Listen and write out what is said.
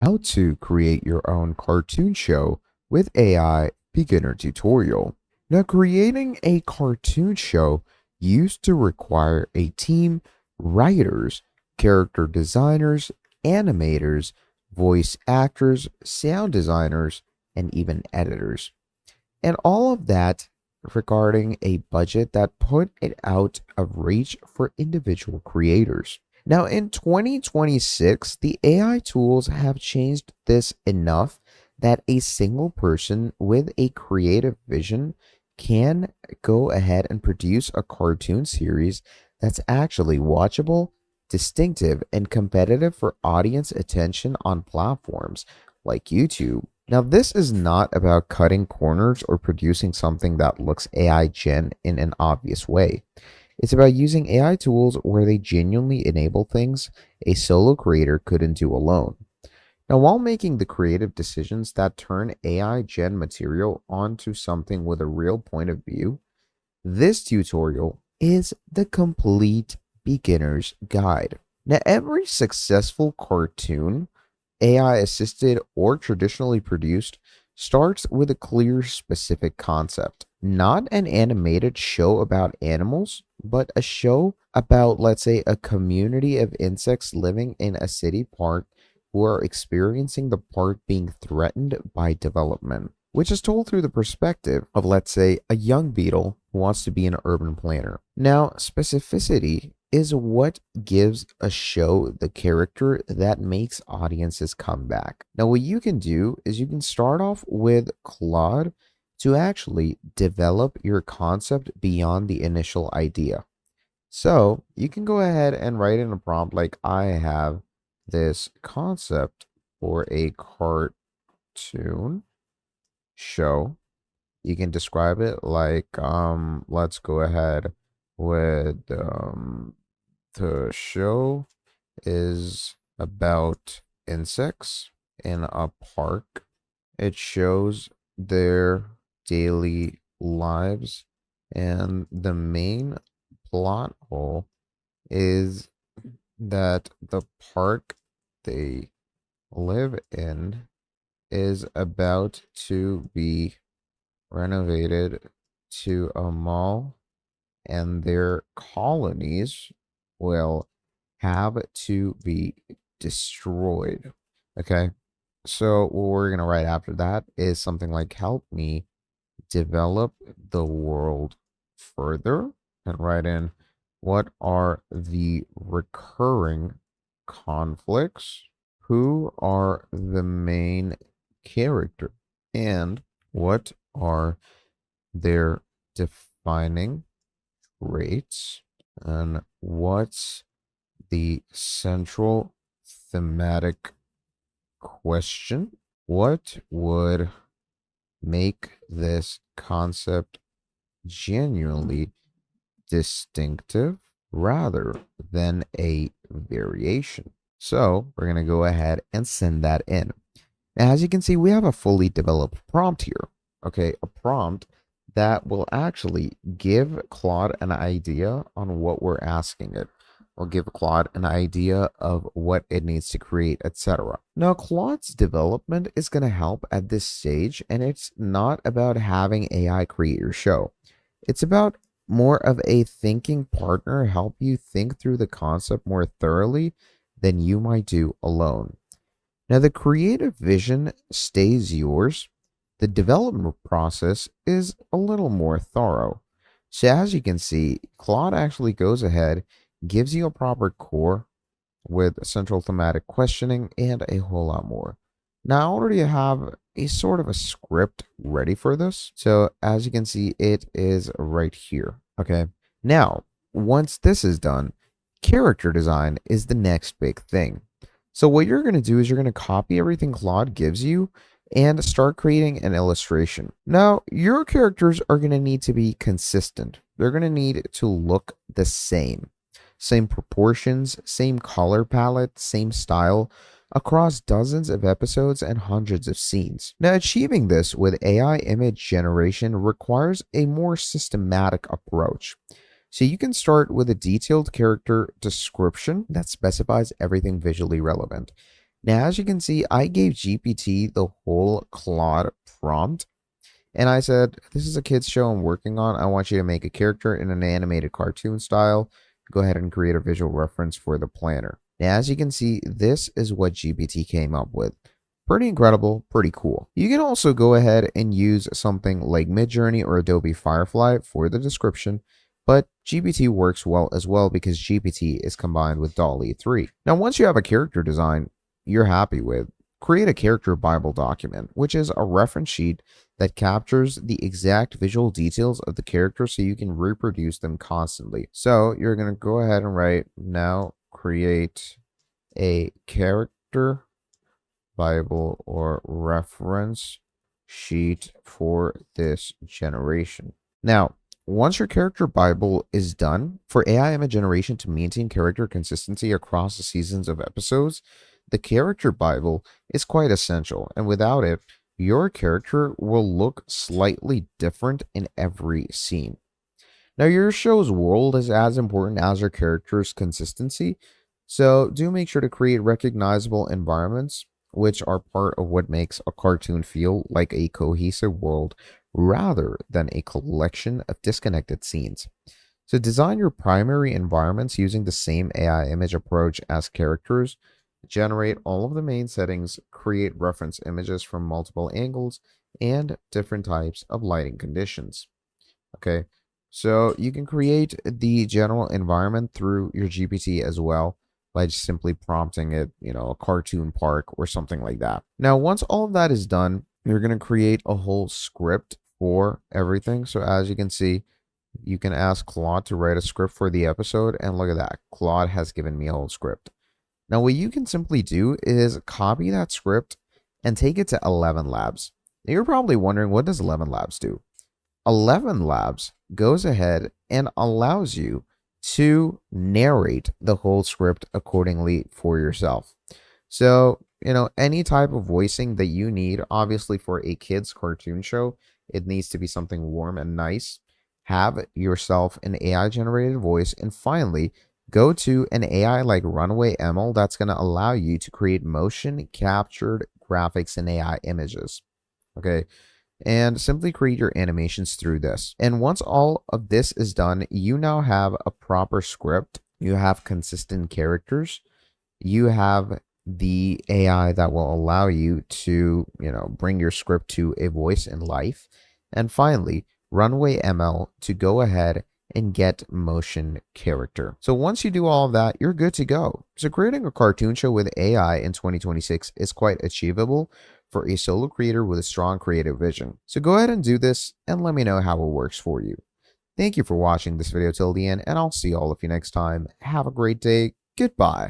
How to create your own cartoon show with AI beginner tutorial. Now, creating a cartoon show used to require a team, writers, character designers, animators, voice actors, sound designers, and even editors. And all of that regarding a budget that put it out of reach for individual creators. Now, in 2026, the AI tools have changed this enough that a single person with a creative vision can go ahead and produce a cartoon series that's actually watchable, distinctive, and competitive for audience attention on platforms like YouTube. Now, this is not about cutting corners or producing something that looks AI gen in an obvious way. It's about using AI tools where they genuinely enable things a solo creator couldn't do alone. Now, while making the creative decisions that turn AI gen material onto something with a real point of view, this tutorial is the complete beginner's guide. Now, every successful cartoon, AI assisted or traditionally produced, starts with a clear, specific concept. Not an animated show about animals, but a show about, let's say, a community of insects living in a city park who are experiencing the park being threatened by development, which is told through the perspective of, let's say, a young beetle who wants to be an urban planner. Now, specificity is what gives a show the character that makes audiences come back. Now, what you can do is you can start off with Claude to actually develop your concept beyond the initial idea. So you can go ahead and write in a prompt like, I have this concept for a cartoon show. You can describe it like, let's go ahead with the show is about insects in a park. It shows their daily lives, and the main plot hole is that the park they live in is about to be renovated to a mall, and their colonies will have to be destroyed. Okay. So what we're going to write after that is something like, help me develop the world further, and write in, what are the recurring conflicts? Who are the main character? And what are their defining traits? And what's the central thematic question? What would make this concept genuinely distinctive rather than a variation? So we're going to go ahead and send that in. Now, as you can see, we have a fully developed prompt here. Okay, a prompt that will actually give Claude an idea on what we're asking it. We'll give Claude an idea of what it needs to create, etc. Now, Claude's development is going to help at this stage, and it's not about having AI create your show. It's about more of a thinking partner, help you think through the concept more thoroughly than you might do alone. Now, the creative vision stays yours. The development process is a little more thorough. So, as you can see, Claude actually goes ahead, gives you a proper core with central thematic questioning and a whole lot more. Now, I already have a sort of a script ready for this. So, as you can see, it is right here. Okay. Now, once this is done, character design is the next big thing. So what you're going to do is you're going to copy everything Claude gives you and start creating an illustration. Now, your characters are going to need to be consistent. They're going to need to look the same. Same proportions, same color palette, same style across dozens of episodes and hundreds of scenes. Now, achieving this with AI image generation requires a more systematic approach. So you can start with a detailed character description that specifies everything visually relevant. Now, as you can see, I gave GPT the whole Claude prompt. And I said, this is a kid's show I'm working on. I want you to make a character in an animated cartoon style. Go ahead and create a visual reference for the planner. Now, as you can see, this is what GPT came up with. Pretty incredible, pretty cool. You can also go ahead and use something like Midjourney or Adobe Firefly for the description, but GPT works well as well because GPT is combined with DALL-E 3. Now, once you have a character design you're happy with, create a character Bible document, which is a reference sheet that captures the exact visual details of the character so you can reproduce them constantly. So you're going to go ahead and write, now create a character Bible or reference sheet for this generation. Now, once your character Bible is done, for AI image generation to maintain character consistency across the seasons of episodes, the character Bible is quite essential, and without it, your character will look slightly different in every scene. Now, your show's world is as important as your character's consistency, so do make sure to create recognizable environments, which are part of what makes a cartoon feel like a cohesive world rather than a collection of disconnected scenes. So, design your primary environments using the same AI image approach as characters. Generate all of the main settings, create reference images from multiple angles and different types of lighting conditions. Okay, so you can create the general environment through your GPT as well by just simply prompting it, a cartoon park or something like that. Now, once all of that is done, you're going to create a whole script for everything. So as you can see, you can ask Claude to write a script for the episode, and look at that. Claude has given me a whole script. Now, what you can simply do is copy that script and take it to 11 Labs. Now, you're probably wondering, what does 11 Labs do? 11 Labs goes ahead and allows you to narrate the whole script accordingly for yourself. So, any type of voicing that you need, obviously for a kid's cartoon show, it needs to be something warm and nice. Have yourself an AI generated voice, and finally, go to an AI like Runway ML that's going to allow you to create motion captured graphics and AI images. Okay, and simply create your animations through this. And once all of this is done, you now have a proper script. You have consistent characters. You have the AI that will allow you to, bring your script to a voice in life. And finally, Runway ML to go ahead and get motion character. So once you do all of that, you're good to go. So creating a cartoon show with AI in 2026 is quite achievable for a solo creator with a strong creative vision. So go ahead and do this and let me know how it works for you. Thank you for watching this video till the end, and I'll see all of you next time. Have a great day. Goodbye.